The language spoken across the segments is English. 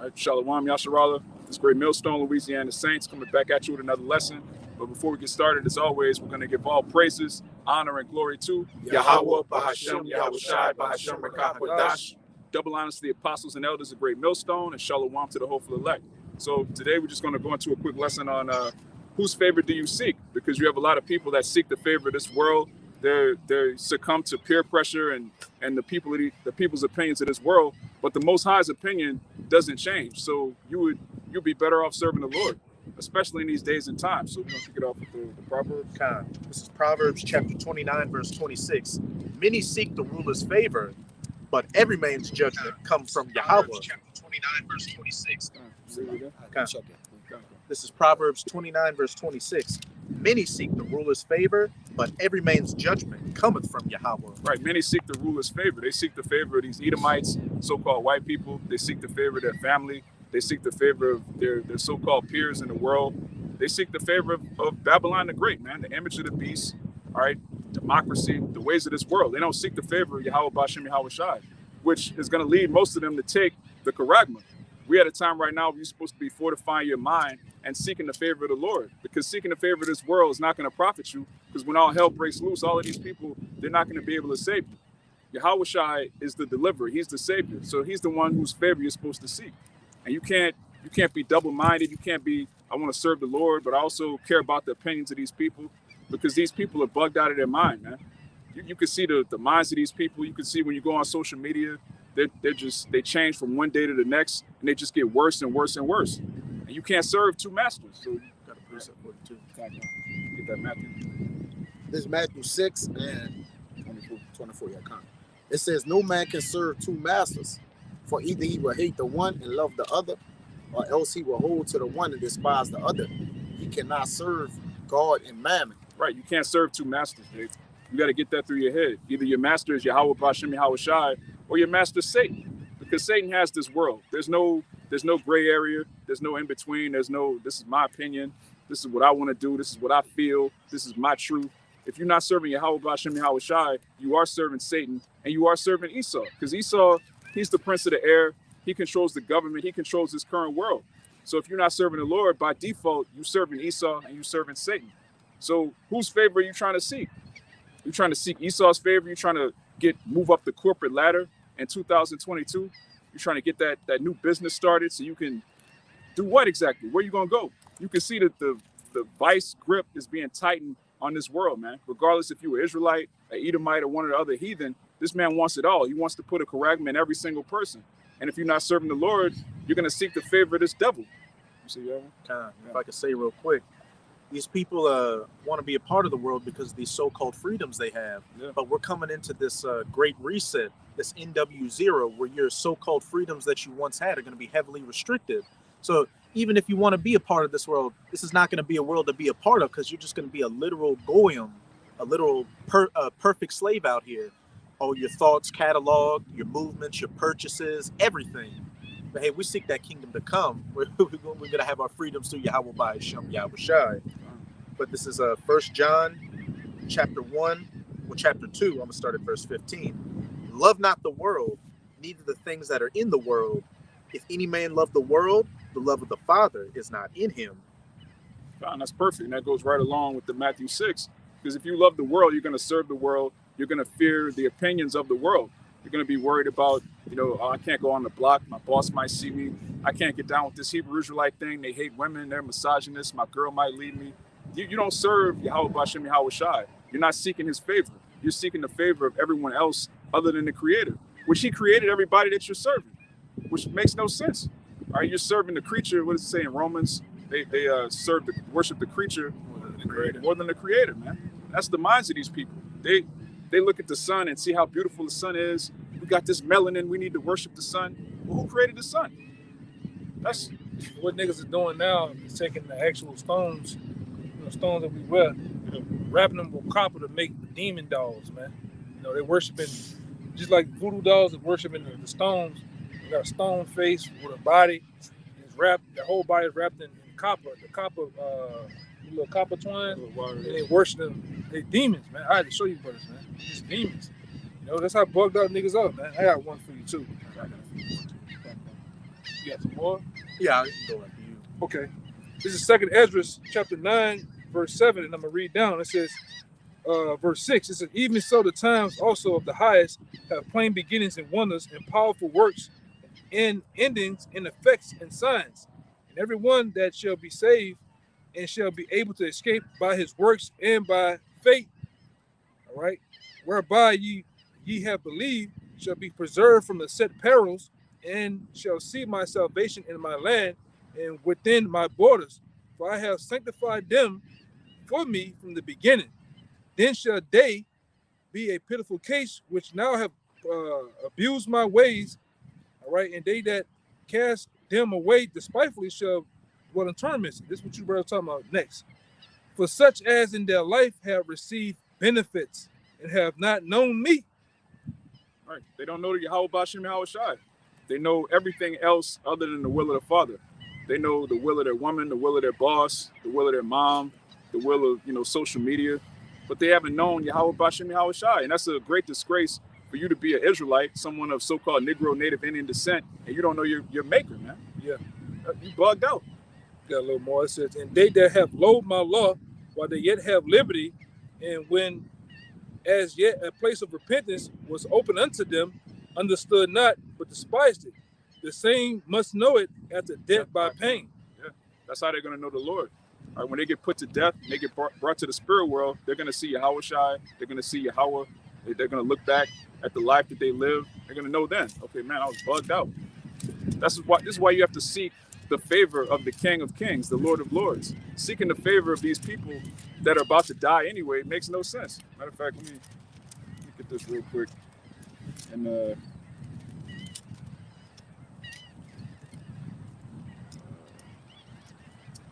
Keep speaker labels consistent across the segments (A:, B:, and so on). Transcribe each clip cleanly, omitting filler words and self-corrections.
A: All right, Shalom, Yasharala. This great Millstone, Louisiana Saints, coming back at you with another lesson. But before we get started, as always, we're going to give all praises, honor, and glory to
B: Yahweh, Bahashem, Yahweh Shai, Bahashem, Rakakwadash.
A: Double honors to the apostles and elders of great Millstone, and Shalom to the hopeful elect. So today we're just going to go into a quick lesson on whose favor do you seek? Because you have a lot of people that seek the favor of this world. They succumb to peer pressure and the people's opinions of this world. But the Most High's opinion doesn't change. So you'll be better off serving the Lord, especially in these days and times. So we're going to kick it off with the Proverbs.
B: This is Proverbs chapter 29, verse 26. Many seek the ruler's favor, but every man's judgment comes from Yahweh.
C: Proverbs chapter 29, verse 26.
B: This is Proverbs 29, verse 26. Many seek the ruler's favor, but every man's judgment cometh from Yahweh.
A: Right, many seek the ruler's favor. They seek the favor of these Edomites, so-called white people. They seek the favor of their family. They seek the favor of their so-called peers in the world. They seek the favor of Babylon the Great, man, the image of the beast, all right, democracy, the ways of this world. They don't seek the favor of Yahweh Bashem Yahweh Shai, which is going to lead most of them to take the Charagma. We at a time right now where you're supposed to be fortifying your mind and seeking the favor of the Lord, because seeking the favor of this world is not going to profit you, because when all hell breaks loose, all of these people, they're not going to be able to save you. Yahweh Shai is the deliverer. He's the savior. So he's the one whose favor you're supposed to seek. And you can't be double-minded. You can't be, I want to serve the Lord, but I also care about the opinions of these people, because these people are bugged out of their mind, man. You can see the minds of these people. You can see when you go on social media, they change from one day to the next, and they just get worse and worse and worse. And you can't serve two masters. So you got to precept 42. Get that Matthew.
D: This is Matthew 6 and 24. It says, no man can serve two masters, for either he will hate the one and love the other, or else he will hold to the one and despise the other. He cannot serve God and mammon.
A: Right, you can't serve two masters, Dave. You got to get that through your head. Either your master is Yahweh Bashem Yahweh Shai, or your master is Satan. Because Satan has this world. There's no gray area. There's no in between. This is my opinion. This is what I want to do. This is what I feel. This is my truth. If you're not serving Yahweh Bashem Yahweh Shai, you are serving Satan, and you are serving Esau. Because Esau, he's the prince of the air. He controls the government. He controls this current world. So if you're not serving the Lord, by default, you're serving Esau and you're serving Satan. So whose favor are you trying to seek? You're trying to seek Esau's favor. You're trying to move up the corporate ladder in 2022. You're trying to get that new business started so you can do what exactly? Where you going to go? You can see that the vice grip is being tightened on this world, man. Regardless if you were Israelite, an Edomite, or one of the other heathen, this man wants it all. He wants to put a Charagma in every single person. And if you're not serving the Lord, you're going to seek the favor of this devil. You see that?
B: If I could say real quick, these people want to be a part of the world because of these so-called freedoms they have. Yeah. But we're coming into this great reset, this NW0, where your so-called freedoms that you once had are going to be heavily restricted. So even if you want to be a part of this world, this is not going to be a world to be a part of, because you're just going to be a literal goyim, a literal perfect slave out here. Oh, your thoughts catalog, your movements, your purchases, everything. But hey, we seek that kingdom to come. We're going to have our freedoms through Yahweh Bahashem Yahweh Shai. But this is 1 John chapter 1, well, chapter 2. I'm going to start at verse 15. Love not the world, neither the things that are in the world. If any man love the world, the love of the Father is not in him.
A: That's perfect. And that goes right along with the Matthew 6. Because if you love the world, you're going to serve the world. You're going to fear the opinions of the world. You're going to be worried about, I can't go on the block. My boss might see me. I can't get down with this Hebrew Israelite thing. They hate women. They're misogynists. My girl might leave me. You don't serve Yahweh Bashem Yahweh Shai. You're not seeking his favor. You're seeking the favor of everyone else other than the Creator, which he created everybody that you're serving, which makes no sense. All right, you're serving the creature. What does it say in Romans? They worship the creature more than the Creator, man. That's the minds of these people. They look at the sun and see how beautiful the sun is. We got this melanin. We need to worship the sun. Well, who created the sun?
E: That's what niggas are doing now. Is taking the actual stones, the stones that we wear, wrapping them with copper to make demon dolls, man. They're worshiping, just like voodoo dolls are worshiping the stones. They got a stone face with a body. It's wrapped. The whole body is wrapped in copper. The copper, little copper twine. And they worship them. They demons, man. I had to show you brothers, man. These demons. That's how bugged out niggas up, man. I got one for you too. got some more?
B: Yeah, I can go after you.
E: Okay. This is 2nd Ezra, chapter 9, verse 7, and I'm going to read down. It says, verse 6, it says, even so the times also of the highest have plain beginnings and wonders and powerful works and endings and effects and signs. And everyone that shall be saved and shall be able to escape by his works and by faith, all right, whereby ye have believed, shall be preserved from the set perils and shall see my salvation in my land and within my borders. For I have sanctified them for me from the beginning. Then shall they be a pitiful case which now have abused my ways, all right, and they that cast them away despitefully shall dwell in torments. This is what you were talking about next. For such as in their life have received benefits and have not known me.
A: All right. They don't know the Yahweh Bashim Yahweh Shai. They know everything else other than the will of the Father. They know the will of their woman, the will of their boss, the will of their mom, the will of social media, but they haven't known Yahweh Bashim Yahweh Shai. And that's a great disgrace for you to be an Israelite, someone of so-called Negro, Native Indian descent, and you don't know your maker, man.
E: Yeah.
A: You bugged out.
E: Got a little more. It says, and they that have loathed my law while they yet have liberty, and when as yet a place of repentance was open unto them, understood not, but despised it. The same must know it after death by pain.
A: Yeah, that's how they're going to know the Lord. All right, when they get put to death, they get brought to the spirit world, they're going to see Yahweh Shai, they're going to see Yahweh, they're going to look back at the life that they lived, they're going to know then, okay, man, I was bugged out. This is why you have to seek the favor of the King of Kings, the Lord of Lords. Seeking the favor of these people that are about to die anyway makes no sense. Matter of fact, let me get this real quick. And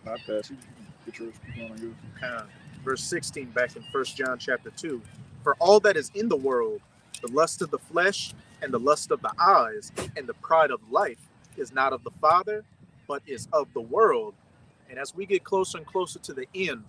A: bypass. You get yours on yours.
B: Verse 16 back in 1 John chapter 2. For all that is in the world, the lust of the flesh and the lust of the eyes and the pride of life is not of the Father, but is of the world. And as we get closer and closer to the end,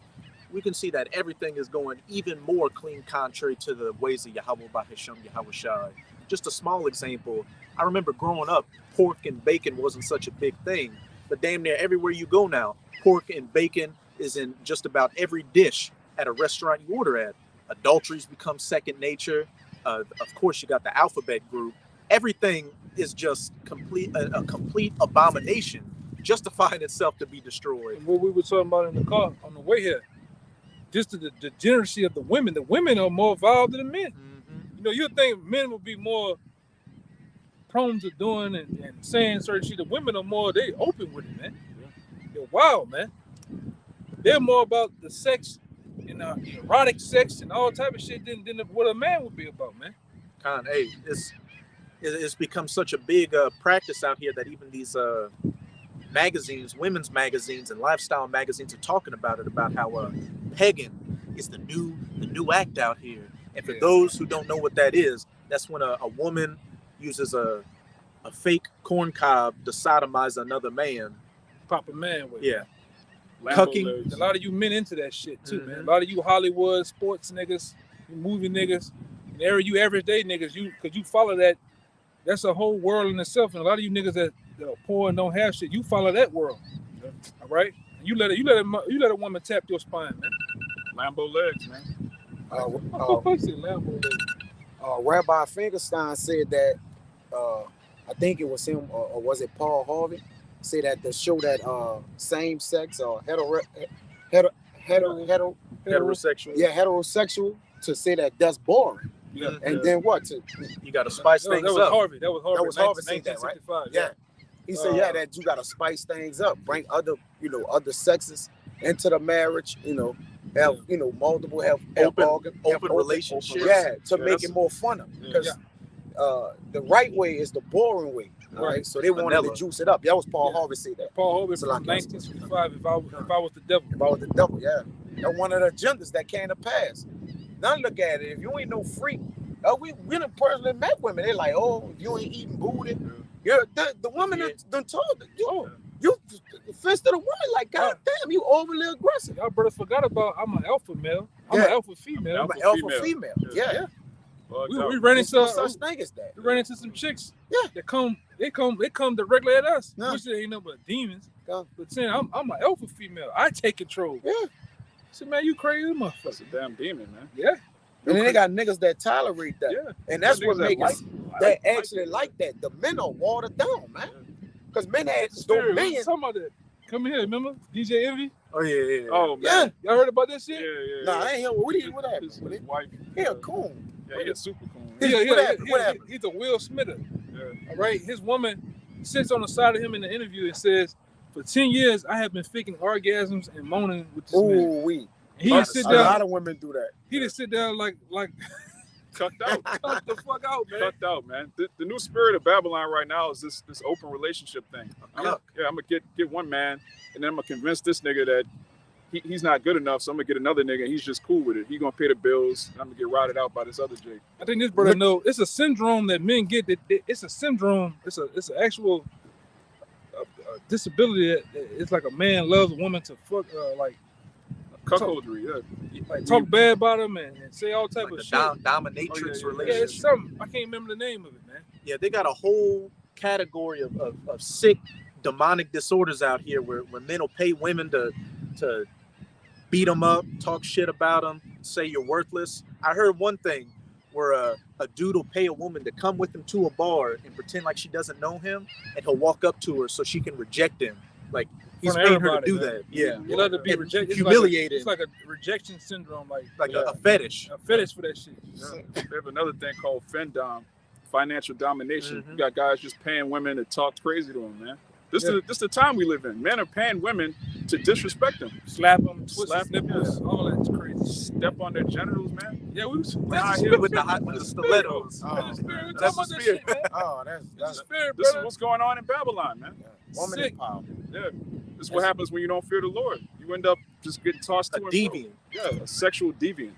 B: we can see that everything is going even more clean contrary to the ways of Yahweh Bahasham, Yahweh Shai. Just a small example. I remember growing up, pork and bacon wasn't such a big thing, but damn near everywhere you go now, pork and bacon is in just about every dish at a restaurant you order at. Adultery's become second nature. Of course, you got the alphabet group. Everything is just a complete abomination, justifying itself to be destroyed.
E: And what we were talking about in the car on the way here, just the degeneracy of the women. The women are more vile than the men. Mm-hmm. You know, you'd think men would be more prone to doing and saying certain shit. The women are more, they open with it, man. They're wild, man. They're more about the sex and erotic sex and all type of shit than what a man would be about, man.
B: Hey, it's become such a big practice out here that even these magazines, women's magazines and lifestyle magazines are talking about it, about how pegging is the new act out here. And for those who don't know what that is, that's when a woman uses a fake corn cob to sodomize another man.
E: Proper man with
B: yeah.
E: Cucking. A lot of you men into that shit too, man. A lot of you Hollywood sports niggas, you movie niggas, and you everyday niggas, cause you follow that. That's a whole world in itself. And a lot of you niggas that are poor and don't have shit, you follow that world. All right? You let a woman tap your spine, man.
A: Lambo legs, man.
E: Lambo legs.
D: Rabbi Fingerstein said that I think it was him or was it Paul Harvey? Say that to show that same sex or heterosexual. Yeah, heterosexual, to say that that's boring.
E: Yeah.
D: And then what?
B: You got to spice things up.
D: That was Harvey said that, right? Yeah. He said, that you got to spice things up, bring other other sexes into the marriage. Have multiple open relationships. Yeah, to make it more funner. Because the right way is the boring way. All right, so they wanted to juice it up. That was Paul Harvey said that.
E: Paul Harvey from 1965. If I was the devil.
D: If I was the devil, yeah. That's one of the agendas that came to pass. Now look at it. If you ain't no freak, we done personally met women. They're like, oh, if you ain't eating booty, the woman done told you fisted a woman like, God damn, you overly aggressive.
E: Y'all brothers forgot about I'm an alpha male. I'm an alpha female.
D: I'm an alpha female. Yeah.
E: We ran into
D: such thing as that.
E: We ran into some chicks that come They come directly at us.
D: Yeah.
E: Which ain't nothing but demons.
D: Yeah.
E: But saying I'm an alpha female. I take control.
D: Yeah.
E: I said, man, you crazy
A: That's
E: motherfucker.
A: a damn demon, man.
E: Yeah.
D: And then they got niggas that tolerate that.
A: Yeah.
D: And that's
A: Niggas
D: what
A: that
D: makes
A: like-
D: that
A: like
D: actually
A: it.
D: like that. The men are watered down, man. Because men had
E: Spirit, we
D: dominion.
E: was talking about that. Come in here, remember? DJ Envy?
B: Oh yeah.
A: Oh
D: Yeah.
A: man.
E: Y'all heard about that
A: Yeah,
E: shit?
A: yeah.
D: Nah,
A: yeah.
D: I ain't hear what happened.
A: His wife.
D: He a coon.
A: Yeah, he a super cool.
D: What happened?
E: He's a Will Smither.
A: Yeah.
E: All right. His woman sits on the side of him in the interview and says, for 10 years, I have been faking orgasms and moaning with this man.
D: Ooh, we.
E: He
D: A
E: just sit
D: lot
E: down.
D: of women do that.
E: He just sit down like
A: Cucked out.
E: cut the fuck out, man.
A: Cucked out, man. The new spirit of Babylon right now is this open relationship thing. I'm gonna get one man, and then I'm gonna convince this nigga that he's not good enough, so I'm gonna get another nigga, and he's just cool with it. He gonna pay the bills, and I'm gonna get routed out by this other Jake.
E: I think this brother know it's a syndrome that men get. It's a syndrome. It's an actual disability. That it's like a man loves a woman to fuck like
A: Cuckoldry, yeah.
E: like talk bad about him and say all type
B: Like
E: of
B: the
E: shit.
B: dominatrix
A: Oh, yeah,
E: Yeah,
B: relationship.
E: it's something. I can't remember the name of it, man.
B: Yeah, they got a whole category of sick demonic disorders out here where men will pay women to beat them up, talk shit about them, say you're worthless. I heard one thing where a dude will pay a woman to come with him to a bar and pretend like she doesn't know him, and he'll walk up to her so she can reject him. Like he's
E: front of
B: paying her to
E: everybody,
B: do
E: man.
B: that. Yeah,
E: You love to be
B: And
E: rejected.
B: humiliated.
E: It's like a rejection syndrome,
B: like a fetish.
E: a fetish for that shit.
A: Yeah. They have another thing called FENDOM, financial domination.
B: Mhm.
A: You got guys just paying women to talk crazy to them, man. This is the time we live in. Men are paying women to disrespect them,
E: Slap them, twist
A: Slap
E: his nipples, all that's crazy.
A: step on their genitals, man.
E: Yeah, we was
A: Nah,
E: that's
A: yeah,
E: the
B: with the
E: spirit.
B: with the stilettos.
D: Oh,
E: That's the spirit. We
B: That's
E: talking
B: the
E: about that
B: spirit.
E: shit, man.
D: Oh,
E: That's the
D: that's
E: spirit,
A: This is
E: brother.
A: what's going on in Babylon, man.
D: woman
E: sick.
D: empowerment.
A: Yeah. This is what happens when you don't fear the Lord. You end up just getting tossed
B: A
A: to and fro.
B: deviant.
A: Yeah, a sexual deviant.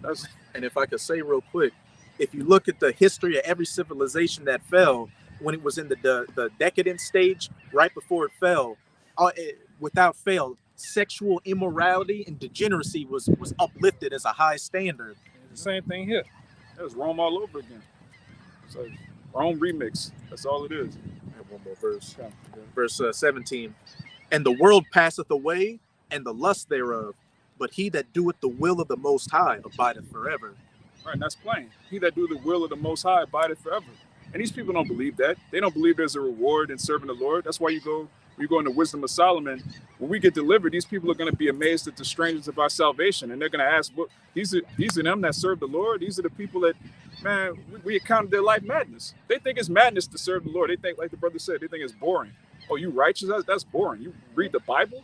A: That's
B: And if I could say real quick, if you look at the history of every civilization that fell, when it was in the decadent stage, right before it fell, without fail, sexual immorality and degeneracy was uplifted as a high standard.
E: It's the same thing here.
A: It's Rome all over again. It's like Rome remix. That's all it is.
B: I have one more verse. Verse 17. And the world passeth away, and the lust thereof, but he that doeth the will of the Most High abideth forever.
A: Right, and that's plain. He that do the will of the Most High abideth forever. And these people don't believe that. They don't believe there's a reward in serving the Lord. That's why you go in the Wisdom of Solomon. When we get delivered, these people are going to be amazed at the strangeness of our salvation, and they're going to ask, "What? These are them that serve the Lord. These are the people that, man, we accounted their life madness. They think it's madness to serve the Lord. They think, like the brother said, they think it's boring. Oh, you righteous? That's boring. You read the Bible?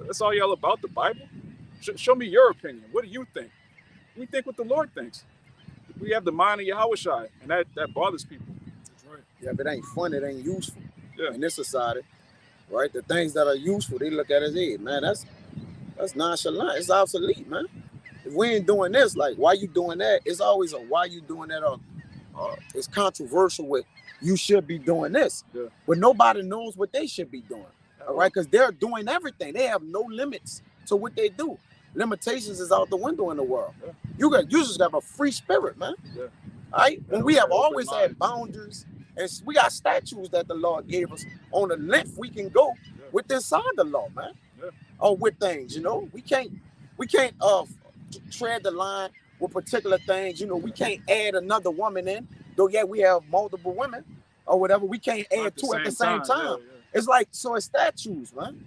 A: That's all y'all about, the Bible? Show me your opinion. What do you think? We think what the Lord thinks. We have the mind of Yahushua, and that bothers people.
E: That's right.
D: Yeah, if it ain't fun, it ain't useful.
A: Yeah.
D: In this society, right? The things that are useful, they look at as, hey, man, that's nonchalant. It's obsolete, man. If we ain't doing this, like, why you doing that? It's always a why you doing that, or it's controversial with you should be doing this.
A: Yeah.
D: But nobody knows what they should be doing. All right, because they're doing everything. They have no limits to what they do. Limitations is out the window in the world.
A: Yeah.
D: You just have a free spirit, man.
A: Yeah.
D: All right, when we have
A: open
D: always
A: mind.
D: had boundaries, and we got statutes that the Lord gave us on the length we can go with inside the law, man.
A: Yeah.
D: Or with things, we can't tread the line with particular things. We can't add another woman in, though. Yeah, we have multiple women or whatever. We can't add two at the same time.
A: Yeah.
D: It's like, so it's statutes, man.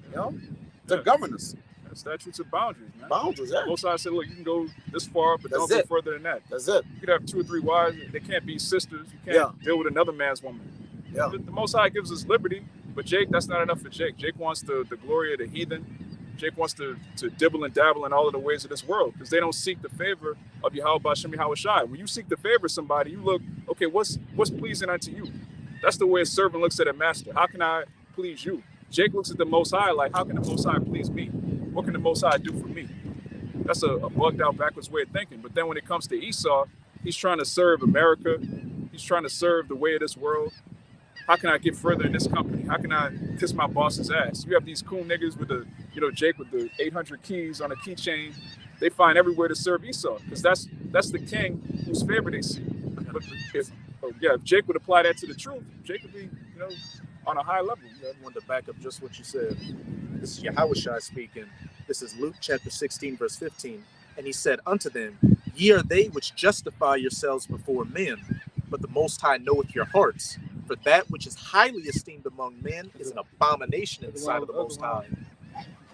D: To
A: Yeah.
D: govern us.
A: Statutes of boundaries, man.
D: Boundaries, yeah.
A: Most sides say, look, you can go this far, but
D: That's
A: don't go
D: it.
A: further than that.
D: That's it.
A: You could have 2 or 3 wives. They can't be sisters. You can't deal with another man's woman.
D: Yeah.
A: The Most High gives us liberty, but Jake, that's not enough for Jake. Jake wants the glory of the heathen. Jake wants to dibble and dabble in all of the ways of this world because they don't seek the favor of Yahweh B'Shem Yahushai. When you seek the favor of somebody, you look, okay, what's pleasing unto you? That's the way a servant looks at a master. How can I please you? Jake looks at the Most High like, how can the Most High please me? What can the Most High do for me? That's a bugged out backwards way of thinking. But then when it comes to Esau, he's trying to serve America. He's trying to serve the way of this world. How can I get further in this company? How can I kiss my boss's ass? You have these cool niggas with the, Jake with the 800 keys on a keychain. They find everywhere to serve Esau because that's the king whose favor they see. But if Jake would apply that to the truth, Jake would be, on a high level.
B: I wanted to back up just what you said. This is Yahushua speaking. This is Luke chapter 16, verse 15. And he said unto them, Ye are they which justify yourselves before men, but the Most High knoweth your hearts. For that which is highly esteemed among men is an abomination in the sight of the Most High.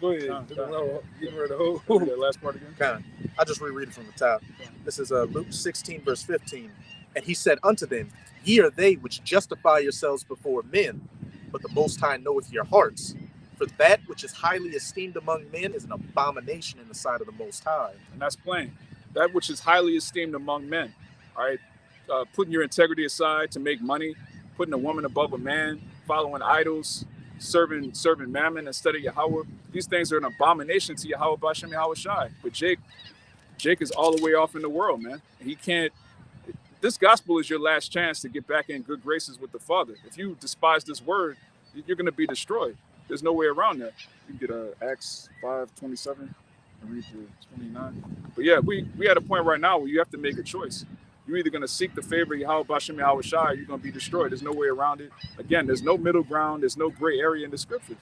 E: Go ahead. Getting rid of
A: That last part again.
B: Kind of. I'll just reread it from the top. This is Luke 16, verse 15. And he said unto them, Ye are they which justify yourselves before men, but the Most High knoweth your hearts. For that which is highly esteemed among men is an abomination in the sight of the Most High.
A: And that's plain. That which is highly esteemed among men, all right? Putting your integrity aside to make money, putting a woman above a man, following idols, serving mammon instead of Yahweh. These things are an abomination to Yahweh Bashem Yahweh Shai. But Jake is all the way off in the world, man. He can't. This gospel is your last chance to get back in good graces with the Father. If you despise this word, you're going to be destroyed. There's no way around that. You can get Acts 5:27 and read to 29. But yeah, we at a point right now where you have to make a choice. You're either going to seek the favor of Yahweh Bashem Yahweh Shai, or you're going to be destroyed. There's no way around it. Again, there's no middle ground. There's no gray area in the scriptures.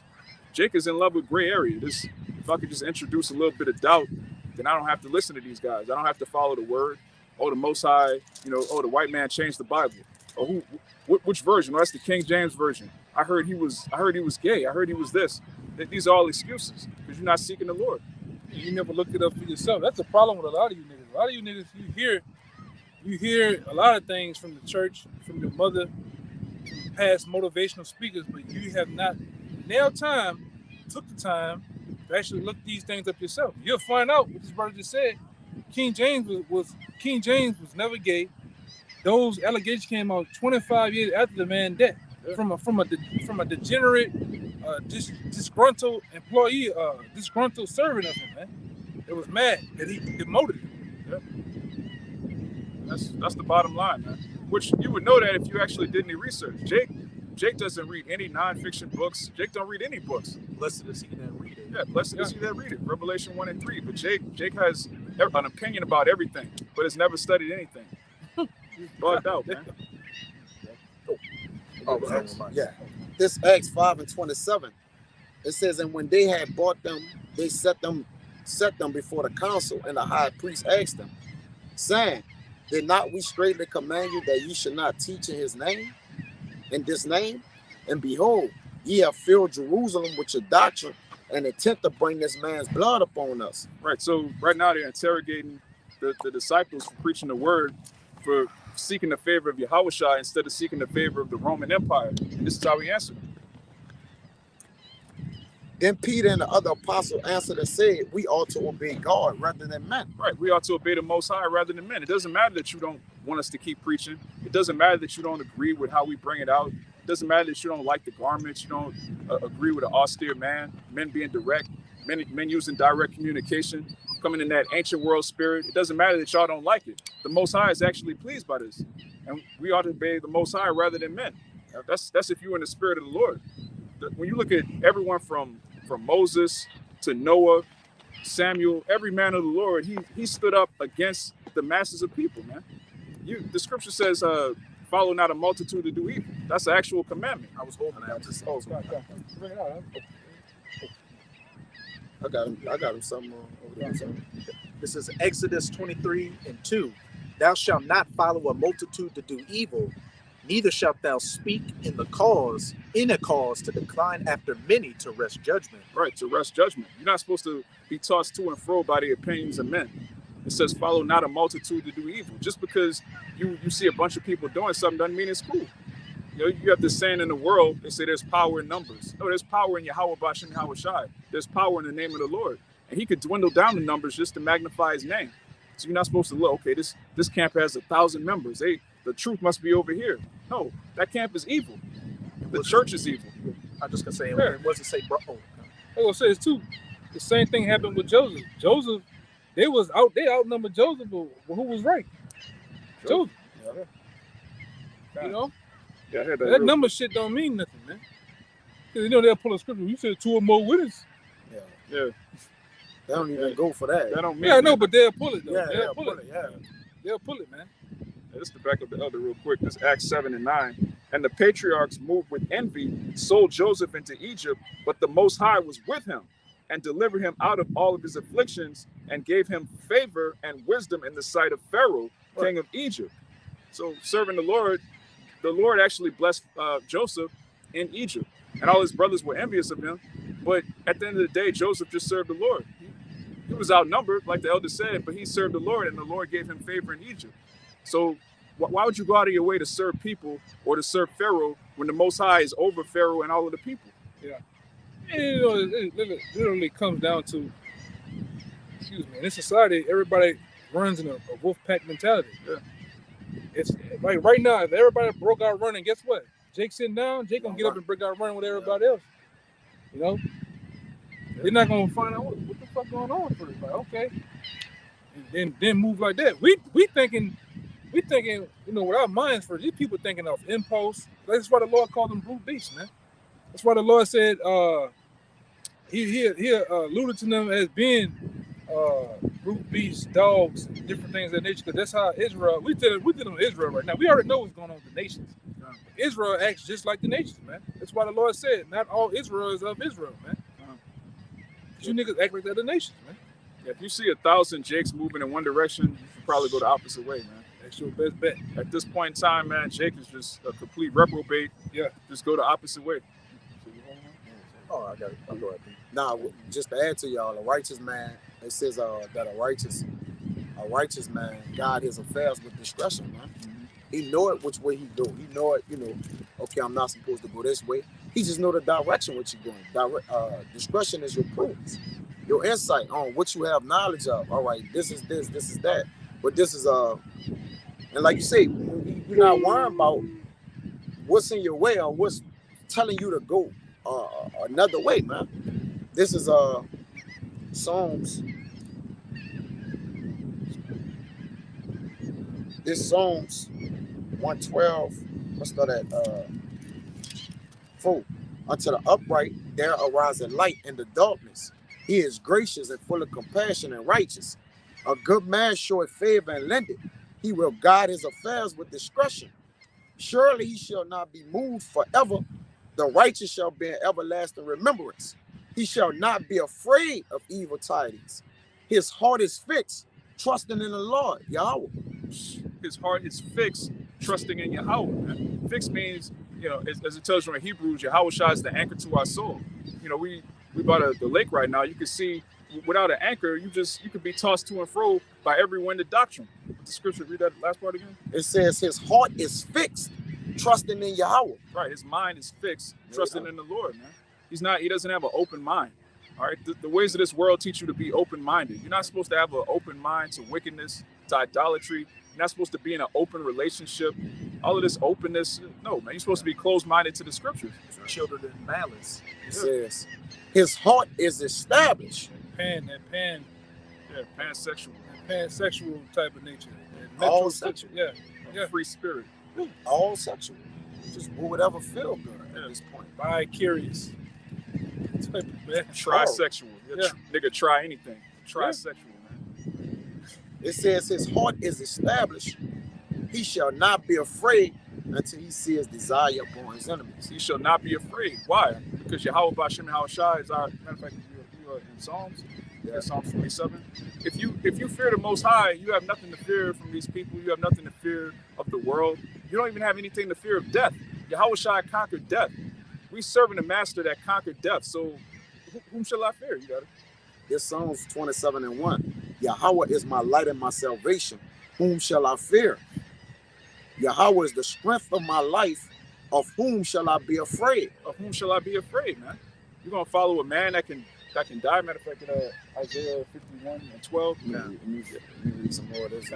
A: Jake is in love with gray area. If I could just introduce a little bit of doubt, then I don't have to listen to these guys. I don't have to follow the word. Oh, the Most High, the white man changed the Bible. Or which version? Well, that's the King James version. I heard he was gay. I heard he was this. These are all excuses because you're not seeking the Lord.
E: You never looked it up for yourself. That's the problem with a lot of you niggas. A lot of you niggas, you hear a lot of things from the church, from your mother, from past motivational speakers, but you have not took the time to actually look these things up yourself. You'll find out what this brother just said. King James was never gay. Those allegations came out 25 years after the man's death from a degenerate, disgruntled employee, disgruntled servant of him, man. It was mad that he demoted him.
A: Yeah. That's the bottom line, man. Which you would know that if you actually did any research. Jake doesn't read any nonfiction books. Jake don't read any books.
B: Blessed is he that read it.
A: Yeah, blessed is he that read it. Revelation 1 and 3. But Jake has an opinion about everything, but has never studied anything. Bugged out, man.
D: Yeah. This Acts 5:27. It says, and when they had bought them, they set them before the council, and the high priest asked them, saying, did not we straightly command you that ye should not teach in his name, in this name? And behold, ye have filled Jerusalem with your doctrine, and attempt to bring this man's blood upon us.
A: Right. So right now they're interrogating the disciples for preaching the word, for seeking the favor of Yahushua instead of seeking the favor of the Roman Empire. And this is how he answered.
D: Then Peter and the other apostles answered and said, we ought to obey God rather than men.
A: Right. We ought to obey the Most High rather than men. It doesn't matter that you don't want us to keep preaching. It doesn't matter that you don't agree with how we bring it out. It doesn't matter that you don't like the garments. You don't agree with an austere man, men being direct, men using direct communication, coming in that ancient world spirit. It doesn't matter that y'all don't like it. The Most High is actually pleased by this. And we ought to obey the Most High rather than men. That's if you're in the spirit of the Lord. When you look at everyone from Moses to Noah, Samuel, every man of the Lord, he stood up against the masses of people, man. The scripture says, follow not a multitude to do evil. That's an actual commandment.
B: I was hoping that.
E: Bring it out.
D: I got him something over there.
B: This is Exodus 23:2. Thou shalt not follow a multitude to do evil, neither shalt thou speak in a cause to decline after many to wrest judgment.
A: Right, to wrest judgment. You're not supposed to be tossed to and fro by the opinions of men. It says, follow not a multitude to do evil. Just because you see a bunch of people doing something doesn't mean it's cool. You have this saying in the world, they say there's power in numbers. No, there's power in Yahweh Bashem Yahweh Shai. There's power in the name of the Lord. And he could dwindle down the numbers just to magnify his name. So you're not supposed to look, okay, this camp has 1,000 members. The truth must be over here. No, that camp is evil. The church is evil.
B: I'm just gonna say it wasn't say bro. Oh,
E: I was gonna say it's too. The same thing happened with Joseph. Joseph, they outnumbered Joseph, but who was right? Joseph.
A: Yeah.
E: You know?
A: Yeah, I heard
E: that number shit don't mean nothing, man. Because they'll pull a scripture. You said 2 or more witnesses.
A: Yeah.
D: They don't even go for that.
A: That don't mean
E: I know, but they'll pull it though.
D: Yeah, they'll pull it. Yeah.
E: They'll pull it, man.
A: Let's back up the elder real quick. This Acts 7 and 9. And the patriarchs, moved with envy, sold Joseph into Egypt, but the Most High was with him and delivered him out of all of his afflictions and gave him favor and wisdom in the sight of Pharaoh, king of Egypt. So serving the Lord actually blessed Joseph in Egypt. And all his brothers were envious of him. But at the end of the day, Joseph just served the Lord. He was outnumbered, like the elder said, but he served the Lord, and the Lord gave him favor in Egypt. So why would you go out of your way to serve people or to serve Pharaoh when the Most High is over Pharaoh and all of the people?
E: Yeah. And, you know, it literally comes down to, excuse me, in this society, everybody runs in a wolf pack mentality.
A: Yeah.
E: It's like right now, if everybody broke out running, guess what? Jake's sitting down, Jake gonna get up and break out running with everybody else. You know? They're not gonna find out what the fuck going on first. Like, okay. And then move like that. We thinking, you know, with our minds first. These people thinking of impulse. That's why the Lord called them brute beasts, man. That's why the Lord said he alluded to them as being brute beasts, dogs, different things of that nature. Because that's how Israel, we're dealing with Israel right now. We already know what's going on with the nations. Israel acts just like the nations, man. That's why the Lord said, not all Israel is of Israel, man. You niggas act like they're the nations, man.
A: Yeah, if you see 1,000 Jakes moving in one direction, you should probably go the opposite way, man.
E: That's your best bet.
A: At this point in time, man, Jake is just a complete reprobate.
E: Yeah.
A: Just go the opposite way.
B: Oh, I got it. I'll go ahead.
D: Now, just to add to y'all, a righteous man, it says that a righteous man guide his affairs with discretion, man. He know it which way he go. He know it, you know, okay, I'm not supposed to go this way. He just know the direction what you're going. Discretion is your prudence, your insight on what you have knowledge of. All right, this is this is that. But this is and like you say, you're not worrying about what's in your way or what's telling you to go another way, man. This is Psalms. This Psalms 112. What's that? 4. Unto the upright there arises light in the darkness. He is gracious and full of compassion and righteous. A good man showeth favor and lendeth. He will guide his affairs with discretion. Surely he shall not be moved forever. The righteous shall be in everlasting remembrance. He shall not be afraid of evil tidings. His heart is fixed, trusting in the Lord, Yahweh.
A: His heart is fixed, trusting in Yahweh. Man. Fixed means, you know, as it tells you in Hebrews, Yahweh Shai is the anchor to our soul. You know, we by the lake right now. You can see without an anchor, you could be tossed to and fro by every wind of doctrine. The scripture, read that last part again.
D: It says his heart is fixed, trusting in Yahweh.
A: Right, his mind is fixed, trusting in the Lord, man. He doesn't have an open mind. All right, the ways of this world teach you to be open-minded. You're not supposed to have an open mind to wickedness, to idolatry. You're not supposed to be in an open relationship. All of this openness, no, man. You're supposed to be closed-minded to the scriptures.
B: Children in malice.
D: It says his heart is established.
E: Pansexual type of nature.
D: All sexual.
E: Yeah.
A: Free spirit.
D: All sexual. Just whatever feel good at this point.
E: Bi-curious. Type of man.
A: Trisexual.
E: Yeah.
A: Nigga, try anything. Trisexual, man.
D: It says his heart is established. He shall not be afraid until he see his desire upon his enemies.
A: He shall not be afraid. Why? Because Yahweh Bashem Yahweh Shai is our, matter of fact, you are in Psalms. Yeah, Psalms 27. If you fear the Most High, you have nothing to fear from these people. You have nothing to fear of the world. You don't even have anything to fear of death. Yahweh Shai conquered death. We serving a master that conquered death. So whom shall I fear? You got it.
D: This Psalms 27 and 1. Yahweh is my light and my salvation. Whom shall I fear? Yahweh is the strength of my life. Of whom shall I be afraid?
A: Of whom shall I be afraid, man? You're gonna follow a man that can die. Matter of fact, Isaiah 51 and 12.
D: Let me read some more of this.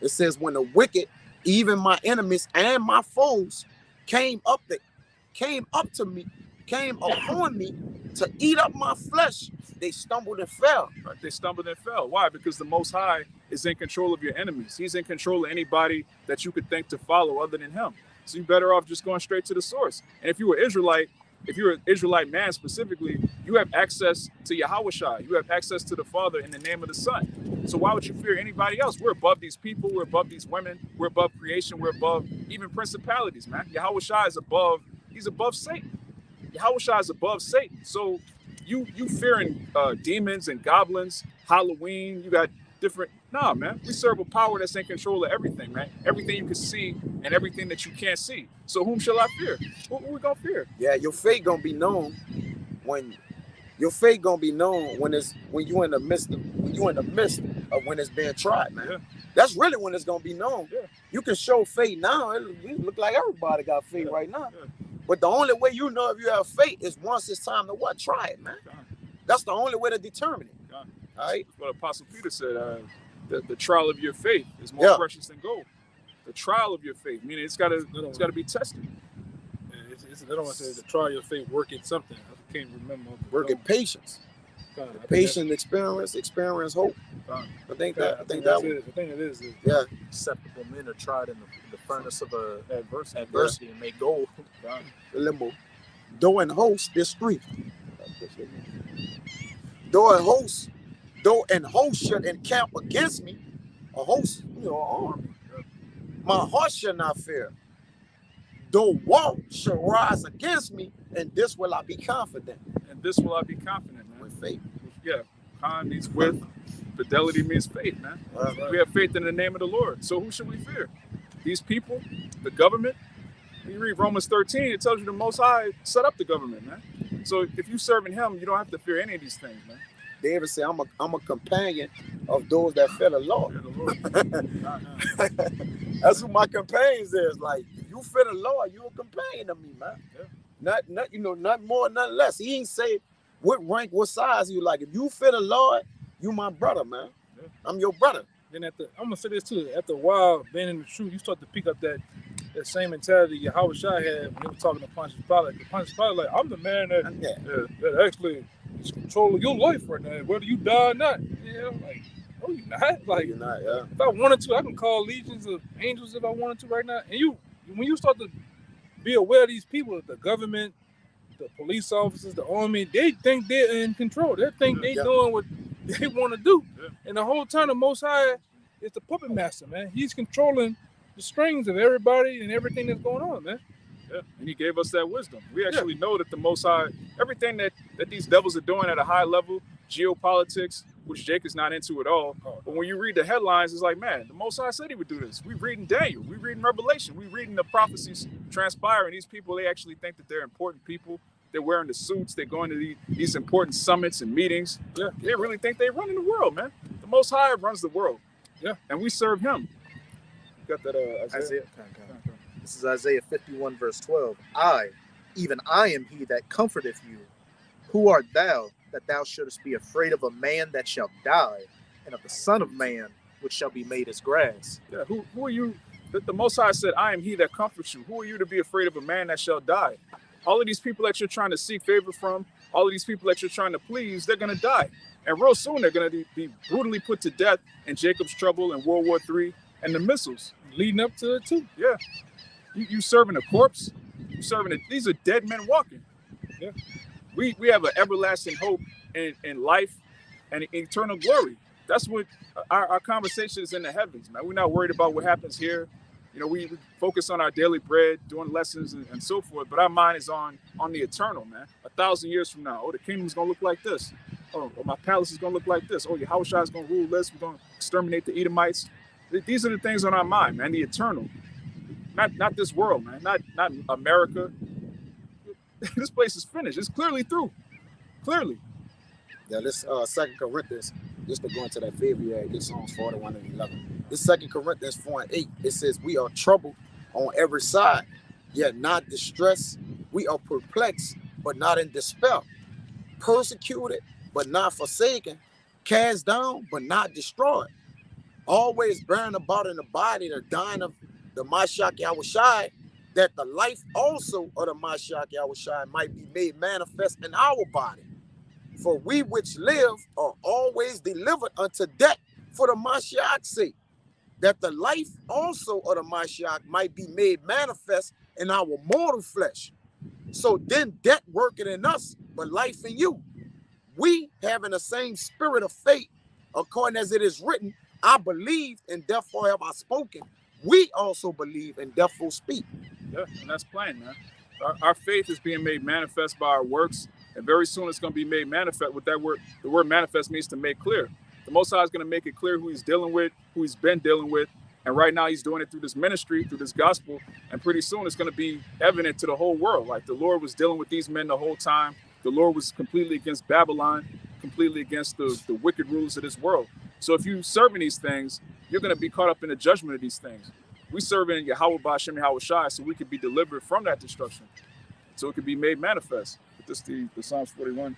D: It says, when the wicked, even my enemies and my foes, came upon me to eat up my flesh, they stumbled and fell.
A: Right, they stumbled and fell. Why? Because the Most High is in control of your enemies. He's in control of anybody that you could think to follow other than him. So you're better off just going straight to the source. And if you're an Israelite man specifically, you have access to Yahweh Shai. You have access to the Father in the name of the Son. So why would you fear anybody else? We're above these people. We're above these women. We're above creation. We're above even principalities, man. Yahweh Shai is above. He's above Satan. Yahweh Shai is above Satan. So you fearing demons and goblins, Halloween, you got different. Nah, man. We serve a power that's in control of everything, man. Everything you can see and everything that you can't see. So whom shall I fear? Who we gonna fear?
D: Yeah, your faith gonna be known when your faith gonna be known when you're in the midst of when it's being tried, man.
A: Yeah.
D: That's really when it's gonna be known.
A: Yeah.
D: You can show faith now. It look like everybody got faith right now.
A: Yeah.
D: But the only way you know if you have faith is once it's time to what? Try it, man. That's the only way to determine it.
A: God.
D: All right.
A: That's what Apostle Peter said. The trial of your faith is more precious than gold. The trial of your faith, meaning it's gotta be tested.
E: I don't want to say the trial of your faith, work at something. I can't remember.
D: Work at patience. Patience, experience hope. I think that
E: it. I think it is.
D: Yeah.
B: Acceptable men are tried in the furnace of
A: Adversity.
B: and make gold.
D: The limbo. Though an host discreet. Though an host should encamp against me, a host, an army. My heart shall not fear. Though war shall rise against me, and this will I be confident.
A: And this will I be confident, man.
D: With faith.
A: Yeah. Con means with. Fidelity means faith, man. We have faith in the name of the Lord. So who should we fear? These people, the government. When you read Romans 13, it tells you the Most High set up the government, man. So if you serving him, you don't have to fear any of these things, man.
D: David said, I'm a companion of those that fear the Lord. That's who my companions is. Like, if you fear the Lord, you're a companion of me, man.
A: Yeah.
D: Not more, not less. He ain't say what rank, what size you like. If you fear the Lord, you my brother, man. Yeah. I'm your brother.
E: Then I'm gonna say this too. After a while, being in the truth, you start to pick up that same mentality Yahweh Shai had when he was talking to Pontius Pilate. The Pontius Pilate, like, I'm the man that actually is controlling your life right now, whether you die or not. Yeah, I'm like, no, you're not. Like,
D: you're not, yeah.
E: If I wanted to, I can call legions of angels if I wanted to right now. And when you start to be aware of these people, the government, the police officers, the army, they think they're in control. They think they're doing what they want to do. Yeah. And the whole time the Most High is the puppet master, man. He's controlling the strings of everybody and everything that's going on, man.
A: Yeah, and he gave us that wisdom. We actually know that the Most High, everything that these devils are doing at a high level, geopolitics, which Jake is not into at all. But when you read the headlines, it's like, man, the Most High said he would do this. We read in Daniel, we read in Revelation, we reading the prophecies transpiring. These people, they actually think that they're important people. They're wearing the suits. They're going to these important summits and meetings. Yeah, they really think they're running the world, man. The Most High runs the world. Yeah, and we serve him. You got that
B: Isaiah. This is Isaiah 51, verse 12. I am he that comforteth you. Who art thou, that thou shouldest be afraid of a man that shall die, and of the Son of Man, which shall be made as grass?
A: Yeah, who are you? The Most High said, I am he that comforts you. Who are you to be afraid of a man that shall die? All of these people that you're trying to seek favor from, all of these people that you're trying to please, they're going to die. And real soon, they're going to be brutally put to death in Jacob's trouble and World War III and the missiles leading up to it, too. Yeah. You serving a corpse. You serving these are dead men walking. Yeah. We have an everlasting hope in life and eternal glory. That's what our conversation is in the heavens, man. We're not worried about what happens here. You know, we focus on our daily bread, doing lessons and so forth, but our mind is on the eternal, man. 1,000 years from now, the kingdom's gonna look like this. Oh, my palace is gonna look like this. Oh, Yahweh Shai is gonna rule this. We're gonna exterminate the Edomites. These are the things on our mind, man. The eternal, not this world, man. Not America. This place is finished. It's clearly through. Clearly.
D: Yeah, this 2 Corinthians, just to go into that favor you had, this Psalms 41 and 11. This 2 Corinthians 4 and 8, it says, we are troubled on every side, yet not distressed. We are perplexed, but not in despair. Persecuted, but not forsaken. Cast down, but not destroyed. Always bearing about in the body the dying of the Mashiach Yahweh Shai, that the life also of the Mashiach Yahweh Shai might be made manifest in our body. For we which live are always delivered unto death for the Mashiach's sake, that the life also of the Mashiach might be made manifest in our mortal flesh. So then death working in us, but life in you. We having the same spirit of faith according as it is written, I believed and therefore have I spoken. We also believe and therefore speak.
A: Yeah, and that's plain, man. Our faith is being made manifest by our works, and very soon it's going to be made manifest. With that word, the word manifest means to make clear. The Most High is going to make it clear who he's dealing with, who he's been dealing with, and right now he's doing it through this ministry, through this gospel, and pretty soon it's going to be evident to the whole world. Like the Lord was dealing with these men the whole time. The Lord was completely against Babylon, completely against the wicked rulers of this world. So if you serving these things, you're going to be caught up in the judgment of these things. We serve in Yahweh Ba'Shem Yahweh Shai so we could be delivered from that destruction. So it could be made manifest. But this the Psalms 41.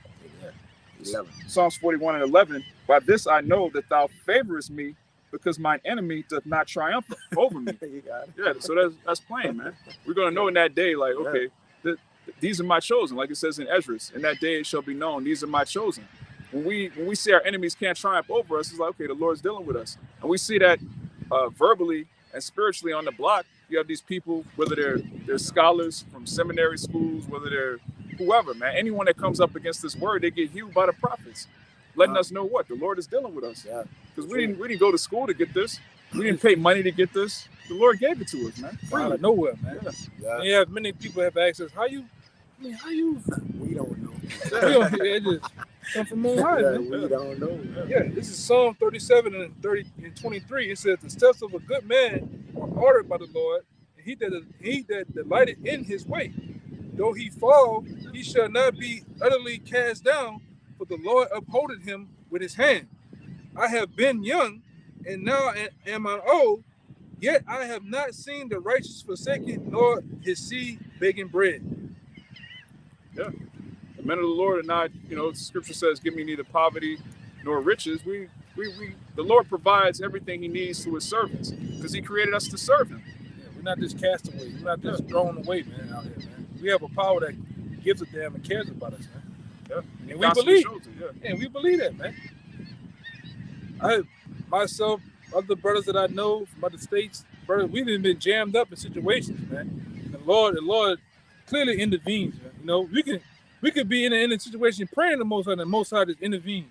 D: 11.
A: Psalms 41 and 11. By this I know that thou favorest me, because mine enemy doth not triumph over me.
D: You got it.
A: Yeah, so that's plain, man. We're going to know in that day, like, okay, these are my chosen. Like it says in Esdras, in that day it shall be known, these are my chosen. When we see our enemies can't triumph over us, it's like, okay, the Lord's dealing with us. And we see that verbally and spiritually on the block. You have these people, whether they're scholars from seminary schools, whether they're whoever, man, anyone that comes up against this word, they get healed by the prophets, letting us know what the Lord is dealing with us. Because we didn't go to school to get this. We didn't pay money to get this. The Lord gave it to us, man.
E: Out of nowhere, man.
D: Yeah.
E: And yeah, many people have asked us, how you?
D: We don't know.
E: It just come from on high, man.
D: We don't know.
E: Yeah, this is Psalm 37 and 30 and 23. It says, the steps of a good man are ordered by the Lord, and he that delighteth in his way. Though he fall, he shall not be utterly cast down, for the Lord upholdeth him with his hand. I have been young, and now am I old, yet I have not seen the righteous forsaken, nor his seed begging bread.
A: Yeah. The men of the Lord are not, scripture says, give me neither poverty nor riches. The Lord provides everything he needs to his servants because he created us to serve him.
E: Yeah, we're not just castaways. We're not just thrown away, man, out here, man. We have a power that gives a damn and cares about us, man.
A: Yeah.
E: And we believe. And we believe that, man. Myself, other brothers that I know from other states, brothers, we've been jammed up in situations, man. The Lord clearly intervenes, man. We could be in a situation praying the Most High, and the Most High just intervene,